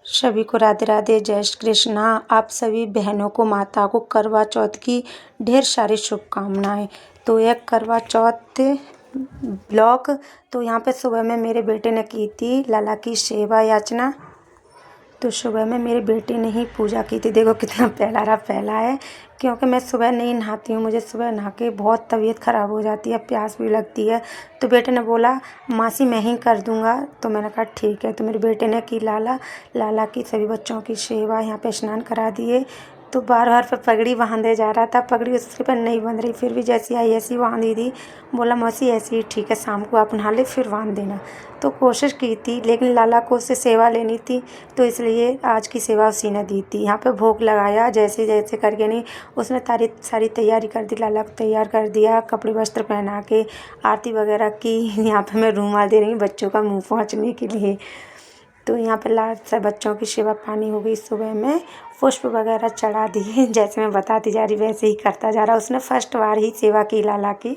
सभी को राधे राधे, जय श्री कृष्णा। आप सभी बहनों को, माता को करवा चौथ की ढेर सारी शुभकामनाएं। तो यह करवा चौथ ब्लॉग तो यहाँ पे सुबह में मेरे बेटे ने की थी लाला की सेवा याचना। तो सुबह में मेरे बेटे ने ही पूजा की थी। देखो कितना प्यारा फैला है, क्योंकि मैं सुबह नहीं नहाती हूँ। मुझे सुबह नहा के बहुत तबीयत ख़राब हो जाती है, प्यास भी लगती है। तो बेटे ने बोला मासी मैं ही कर दूँगा। तो मैंने कहा ठीक है। तो मेरे बेटे ने की लाला की सभी बच्चों की सेवा, यहाँ पे स्नान करा दिए। तो बार बार पे पगड़ी बांधे जा रहा था, पगड़ी उसके पर नहीं बंध रही, फिर भी जैसी आई ऐसी बांधी थी। बोला मौसी ऐसी ही ठीक है, शाम को आप नहा ले फिर बांध देना। तो कोशिश की थी, लेकिन लाला को उससे सेवा लेनी थी, तो इसलिए आज की सेवा उसी ने दी थी। यहाँ पे भोग लगाया जैसे जैसे करके, नहीं उसने सारी तैयारी कर दी। लाला को तैयार कर दिया, कपड़े वस्त्र पहना के आरती वगैरह की। यहाँ पे मैं रूमाल दे रही हूँ बच्चों का मुँह पोंछने के लिए। तो यहाँ पे सब बच्चों की सेवा पानी हो गई। सुबह में पुष्प वगैरह चढ़ा दिए, जैसे मैं बताती जा रही वैसे ही करता जा रहा। उसने फर्स्ट बार ही सेवा की लाला की,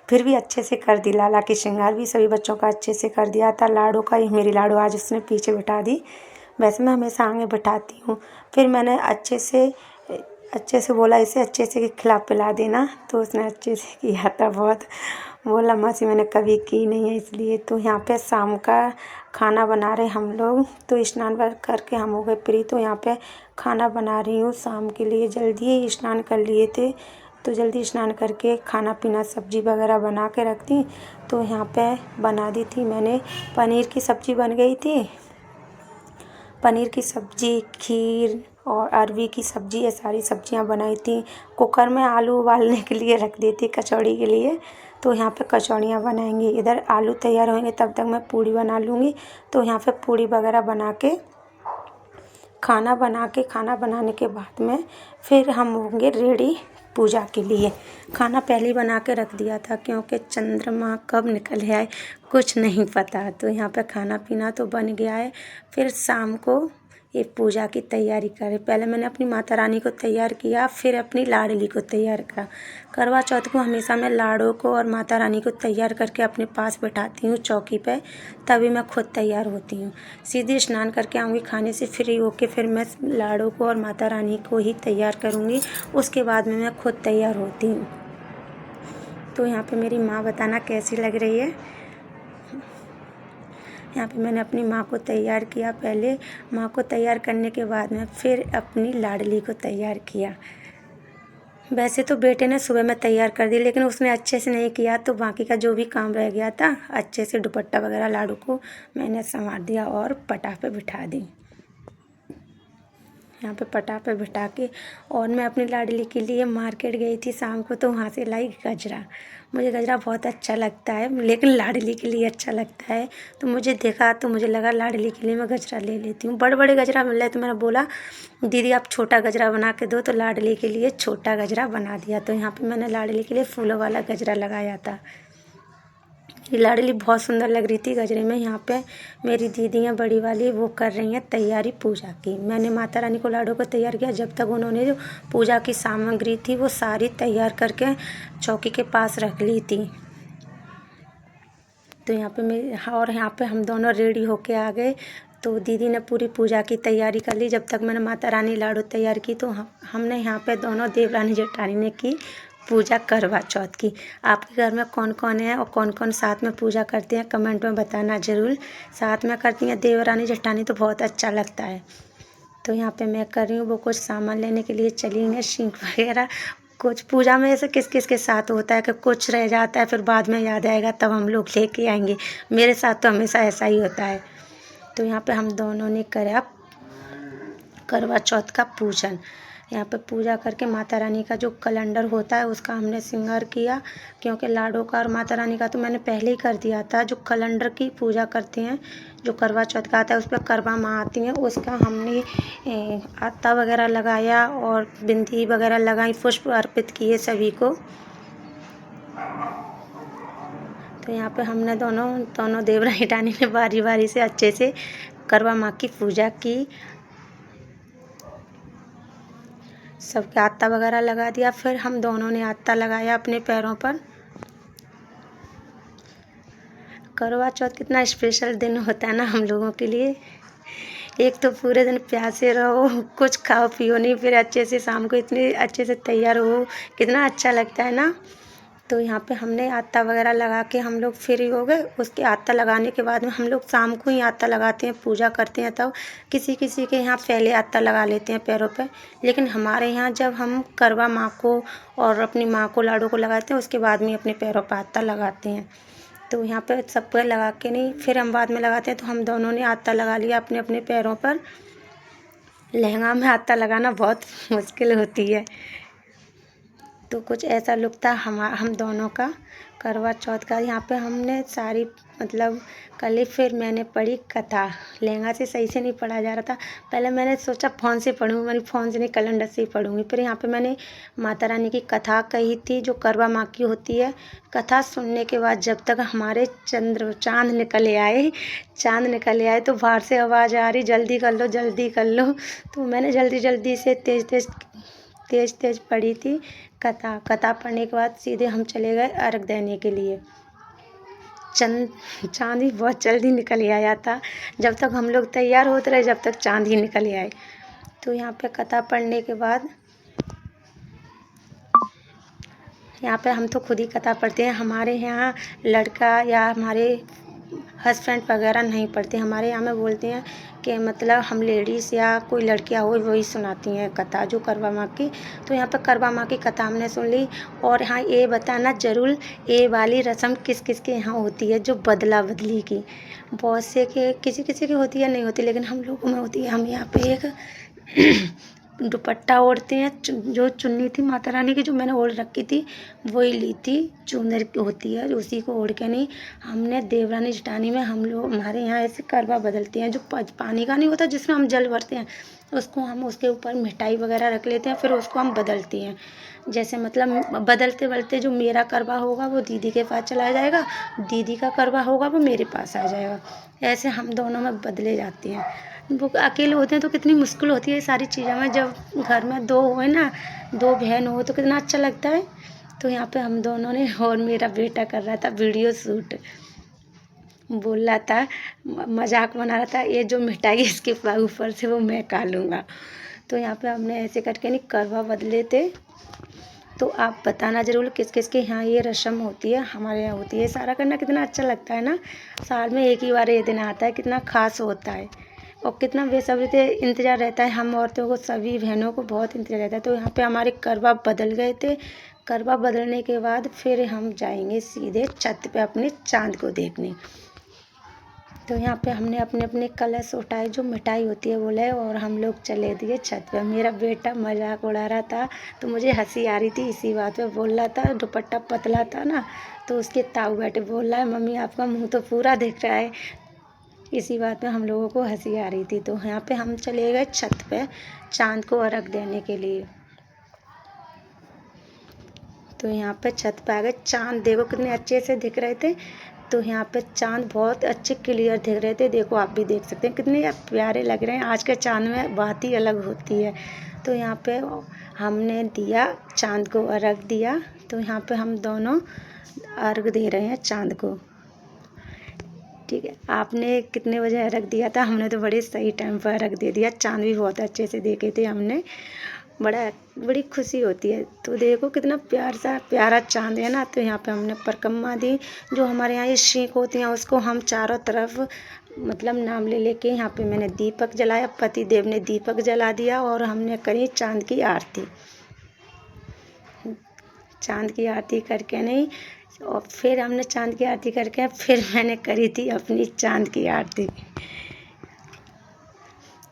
फिर भी अच्छे से कर दी। लाला की श्रृंगार भी सभी बच्चों का अच्छे से कर दिया था। लाडो का ही, मेरी लाडो आज उसने पीछे बिठा दी, वैसे मैं हमेशा आगे बिठाती हूँ। फिर मैंने अच्छे से बोला इसे अच्छे से खिला पिला देना, तो उसने अच्छे से किया था। बहुत बोला मौसी मैंने कभी की नहीं है इसलिए। तो यहाँ पे शाम का खाना बना रहे हम लोग। तो स्नान करके हम हो गए फ्री। तो यहाँ पे खाना बना रही हूँ शाम के लिए। जल्दी ही स्नान कर लिए थे, तो जल्दी स्नान करके खाना पीना सब्जी वगैरह बना के रख दी। तो यहाँ पे बना दी थी मैंने, पनीर की सब्ज़ी बन गई थी। पनीर की सब्ज़ी, खीर और अरवी की सब्ज़ी, ये सारी सब्जियां बनाई थी। कुकर में आलू उबालने के लिए रख दी थी कचौड़ी के लिए। तो यहाँ पे कचौड़ियाँ बनाएंगे। इधर आलू तैयार होंगे तब तक मैं पूड़ी बना लूँगी। तो यहाँ पे पूड़ी वगैरह बना के खाना बनाने के बाद में फिर हम होंगे रेडी पूजा के लिए। खाना पहले ही बना के रख दिया था, क्योंकि चंद्रमा कब निकल आए कुछ नहीं पता। तो यहाँ पे खाना पीना तो बन गया है। फिर शाम को ये पूजा की तैयारी करें। पहले मैंने अपनी माता रानी को तैयार किया, फिर अपनी लाडली को तैयार करा। करवा चौथ को हमेशा मैं लाडो को और माता रानी को तैयार करके अपने पास बैठाती हूँ चौकी पे, तभी मैं खुद तैयार होती हूँ। सीधे स्नान करके आऊँगी, खाने से फ्री होके फिर मैं लाडो को और माता रानी को ही तैयार करूँगी, उसके बाद में मैं खुद तैयार होती हूँ। तो यहाँ पे मेरी माँ बताना कैसी लग रही है। यहाँ पे मैंने अपनी माँ को तैयार किया। पहले माँ को तैयार करने के बाद में फिर अपनी लाडली को तैयार किया। वैसे तो बेटे ने सुबह में तैयार कर दी, लेकिन उसने अच्छे से नहीं किया, तो बाकी का जो भी काम रह गया था अच्छे से दुपट्टा वगैरह लाडू को मैंने संवार दिया और पटाख पे बिठा दी। यहाँ पे पटाख पे बिठा के और मैं अपनी लाडली के लिए मार्केट गई थी शाम को। तो वहाँ से लाई गजरा। मुझे गजरा बहुत अच्छा लगता है, लेकिन लाडली के लिए अच्छा लगता है। तो मुझे देखा तो मुझे लगा लाडली के लिए मैं गजरा ले लेती हूँ। बड़े बड़े गजरा मिल रहे, तो मैंने बोला दीदी आप छोटा गजरा बना के दो। तो लाडली के लिए छोटा गजरा बना दिया। तो यहाँ पर मैंने लाडली के लिए फूलों वाला गजरा लगाया था। ये लाडली बहुत सुंदर लग रही थी गजरे में। यहाँ पे मेरी दीदियाँ बड़ी वाली वो कर रही हैं तैयारी पूजा की। मैंने माता रानी को लाडो को तैयार किया, जब तक उन्होंने जो पूजा की सामग्री थी वो सारी तैयार करके चौकी के पास रख ली थी। तो यहाँ पे हम दोनों रेडी होके आ गए। तो दीदी ने पूरी पूजा की तैयारी कर ली। जब तक मैंने माता रानी लाडो तैयार की, तो हमने यहाँ पे दोनों देवरानी जेठानी ने की पूजा करवा चौथ की। आपके घर में कौन कौन है और कौन कौन साथ में पूजा करते हैं कमेंट में बताना ज़रूर। साथ में करती हैं देवरानी जेठानी तो बहुत अच्छा लगता है। तो यहाँ पे मैं कर रही हूँ, वो कुछ सामान लेने के लिए चली हैं, सिंक वगैरह। कुछ पूजा में ऐसे किस किस के साथ होता है कि कुछ रह जाता है, फिर बाद में याद आएगा तब हम लोग लेके आएंगे। मेरे साथ तो हमेशा ऐसा ही होता है। तो यहाँ पे हम दोनों ने करा करवा चौथ का पूजन। यहाँ पे पूजा करके माता रानी का जो कैलेंडर होता है उसका हमने श्रृंगार किया, क्योंकि लाडो का और माता रानी का तो मैंने पहले ही कर दिया था। जो कैलेंडर की पूजा करते हैं, जो करवा चौथ का आता है उस पर करवा माँ आती हैं, उसका हमने आता वगैरह लगाया और बिंदी वगैरह लगाई, पुष्प अर्पित किए सभी को। तो यहाँ पे हमने दोनों देवरानी जेठानी ने बारी बारी से अच्छे से करवा माँ की पूजा की। सबके आता वगैरह लगा दिया, फिर हम दोनों ने आता लगाया अपने पैरों पर। करवा चौथ कितना स्पेशल दिन होता है ना हम लोगों के लिए, एक तो पूरे दिन प्यासे रहो, कुछ खाओ पियो नहीं, फिर अच्छे से शाम को इतने अच्छे से तैयार हो, कितना अच्छा लगता है ना। तो यहाँ पे हमने आता वगैरह लगा के हम लोग फ्री हो गए। उसके आता लगाने के बाद में हम लोग शाम को ही आता लगाते हैं, पूजा करते हैं। तब किसी किसी के यहाँ पहले आता लगा लेते हैं पैरों पे, लेकिन हमारे यहाँ जब हम करवा माँ को और अपनी माँ को लाडो को लगाते हैं, उसके बाद में अपने पैरों पर आता लगाते हैं। तो यहाँ पे सब पे लगा के नहीं, फिर हम बाद में लगाते हैं। तो हम दोनों ने आता लगा लिया अपने अपने पैरों पर। लहंगा में आता लगाना बहुत मुश्किल होती है। तो कुछ ऐसा लुक था हम दोनों का करवा चौथ का। यहाँ पे हमने सारी मतलब कल फिर मैंने पढ़ी कथा। लहंगा से सही से नहीं पढ़ा जा रहा था। पहले मैंने सोचा फ़ोन से पढ़ूँ, मैंने फ़ोन से नहीं कैलेंडर से ही पढ़ूँगी। फिर यहाँ पे मैंने माता रानी की कथा कही थी जो करवा माँ की होती है। कथा सुनने के बाद जब तक हमारे चाँद निकल आए तो बाहर से आवाज़ आ रही, जल्दी कर लो जल्दी कर लो। तो मैंने जल्दी जल्दी से तेज़ तेज़ पढ़ी थी कथा पढ़ने के बाद सीधे हम चले गए अर्घ देने के लिए। चाँद ही बहुत जल्दी निकल ही आया था। जब तक हम लोग तैयार होते रहे जब तक चाँद ही निकल ही आए। तो यहाँ पे कथा पढ़ने के बाद यहाँ पे हम तो खुद ही कथा पढ़ते हैं। हमारे यहाँ लड़का या हमारे हस्बैंड वगैरह नहीं पढ़ते। हमारे यहाँ में बोलते हैं कि मतलब हम लेडीज़ या कोई लड़कियाँ हो वही सुनाती हैं कथा जो करवा माँ की। तो यहाँ पे करवा माँ की कथा हमने सुन ली। और हाँ, ये बताना ज़रूर, ये वाली रस्म किस किस के यहाँ होती है जो बदला बदली की। बहुत से के किसी किसी की होती है, नहीं होती, लेकिन हम लोगों में होती है। हम यहाँ पे एक दुपट्टा ओढ़ते हैं, जो चुन्नी थी माता रानी की जो मैंने ओढ़ रखी थी वही ली थी। चुनर होती है उसी को ओढ़ के नहीं, हमने देवरानी जेठानी में हम लोग हमारे यहाँ ऐसे करवा बदलते हैं। जो पानी का नहीं होता जिसमें हम जल भरते हैं, उसको हम उसके ऊपर मिठाई वगैरह रख लेते हैं, फिर उसको हम बदलते हैं। जैसे मतलब बदलते बदलते जो मेरा करवा होगा वो दीदी के पास चला जाएगा, दीदी का करवा होगा वो मेरे पास आ जाएगा। ऐसे हम दोनों में बदले जाते हैं। वो अकेले होते हैं तो कितनी मुश्किल होती है सारी चीज़ों में। जब घर में दो हो ना, दो बहन हो तो कितना अच्छा लगता है। तो यहाँ पे हम दोनों ने, और मेरा बेटा कर रहा था वीडियो शूट, बोल रहा था, मजाक बना रहा था, ये जो मिठाई इसके ऊपर से वो मैं खा लूँगा। तो यहाँ पे हमने ऐसे करके नहीं करवा बदले थे। तो आप बताना ज़रूर किस किस के यहाँ ये रस्म होती है। हमारे यहाँ होती है। सारा करना कितना अच्छा लगता है ना। साल में एक ही बार ये दिन आता है, कितना ख़ास होता है और कितना बेसब्री से इंतज़ार रहता है। हम औरतों को, सभी बहनों को बहुत इंतज़ार रहता है। तो यहाँ पे हमारे करवा बदल गए थे। करवा बदलने के बाद फिर हम जाएंगे सीधे छत पे अपने चाँद को देखने। तो यहाँ पे हमने अपने अपने कलश उठाए, जो मिठाई होती है वो ले, और हम लोग चले दिए छत पे। मेरा बेटा मजाक उड़ा रहा था तो मुझे हंसी आ रही थी इसी बात पे। बोल रहा था, दुपट्टा पतला था ना तो उसके ताऊ बैठे बोल रहा है, मम्मी आपका मुंह तो पूरा दिख रहा है। इसी बात में हम लोगों को हंसी आ रही थी। तो यहाँ पे हम चले गए छत पे चाँद को अर्घ देने के लिए। तो यहाँ पे छत पे आ गए। चाँद देखो कितने अच्छे से दिख रहे थे। तो यहाँ पे चाँद बहुत अच्छे क्लियर दिख रहे थे। देखो आप भी देख सकते हैं कितने प्यारे लग रहे हैं। आज के चाँद में बात ही अलग होती है। तो यहाँ पे हमने दिया चाँद को अर्घ दिया। तो यहाँ पे हम दोनों अर्घ दे रहे हैं चाँद को। ठीक है, आपने कितने बजे अर्घ दिया था? हमने तो बड़े सही टाइम पर अर्घ दे दिया। चाँद भी बहुत अच्छे से देखे थे हमने। बड़ी खुशी होती है। तो देखो कितना प्यारा चाँद है ना। तो यहाँ पे हमने परिक्रमा दी। जो हमारे यहाँ ये सीख होती हैं उसको हम चारों तरफ मतलब नाम ले लेके यहाँ पे मैंने दीपक जलाया। पति देव ने दीपक जला दिया और हमने करी चाँद की आरती। चाँद की आरती करके नहीं, और फिर हमने चाँद की आरती करके फिर मैंने करी थी अपनी चाँद की आरती।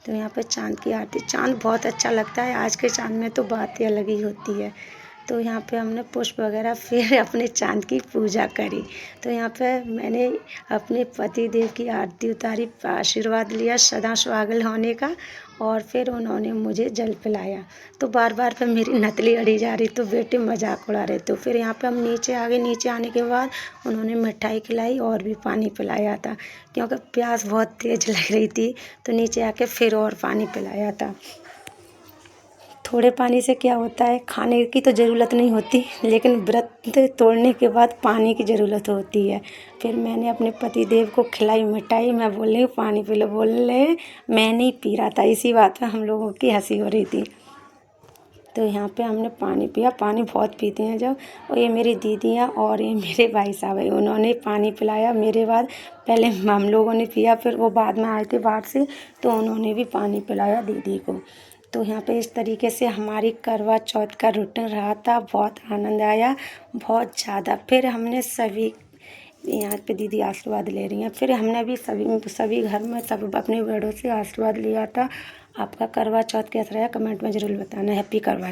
तो यहाँ पे चाँद की आरती, चाँद बहुत अच्छा लगता है। आज के चाँद में तो बात ही अलग ही होती है। तो यहाँ पे हमने पुष्प वगैरह फिर अपने चाँद की पूजा करी। तो यहाँ पे मैंने अपने पति देव की आरती उतारी, आशीर्वाद लिया सदा सुहागन होने का, और फिर उन्होंने मुझे जल पिलाया। तो बार बार पे मेरी नतली अड़ी जा रही तो बेटे मजाक उड़ा रहे। तो फिर यहाँ पे हम नीचे आ गए। नीचे आने के बाद उन्होंने मिठाई खिलाई और भी पानी पिलाया था, क्योंकि प्यास बहुत तेज़ लग रही थी। तो नीचे आके फिर और पानी पिलाया था। थोड़े पानी से क्या होता है, खाने की तो ज़रूरत नहीं होती, लेकिन व्रत तो तोड़ने के बाद पानी की ज़रूरत होती है। फिर मैंने अपने पति देव को खिलाई मिठाई, मैं बोल रही हूँ पानी पी लो, बोल रहे मैं नहीं पी रहा था। इसी बात पे हम लोगों की हँसी हो रही थी। तो यहाँ पे हमने पानी पिया, पानी बहुत पीते हैं जब। और ये मेरी दीदियाँ और ये मेरे भाई साहब हैं, उन्होंने पानी पिलाया मेरे बाद। पहले हम लोगों ने पिया, फिर वो बाद में आए थे बाहर से, तो उन्होंने भी पानी पिलाया दीदी को। तो यहाँ पे इस तरीके से हमारी करवा चौथ का रूटीन रहा था। बहुत आनंद आया, बहुत ज़्यादा। फिर हमने सभी, यहाँ पे दीदी आशीर्वाद ले रही हैं, फिर हमने भी सभी घर में सब अपने बड़ों से आशीर्वाद लिया था। आपका करवा चौथ कैसा रहा कमेंट में ज़रूर बताना। हैप्पी करवा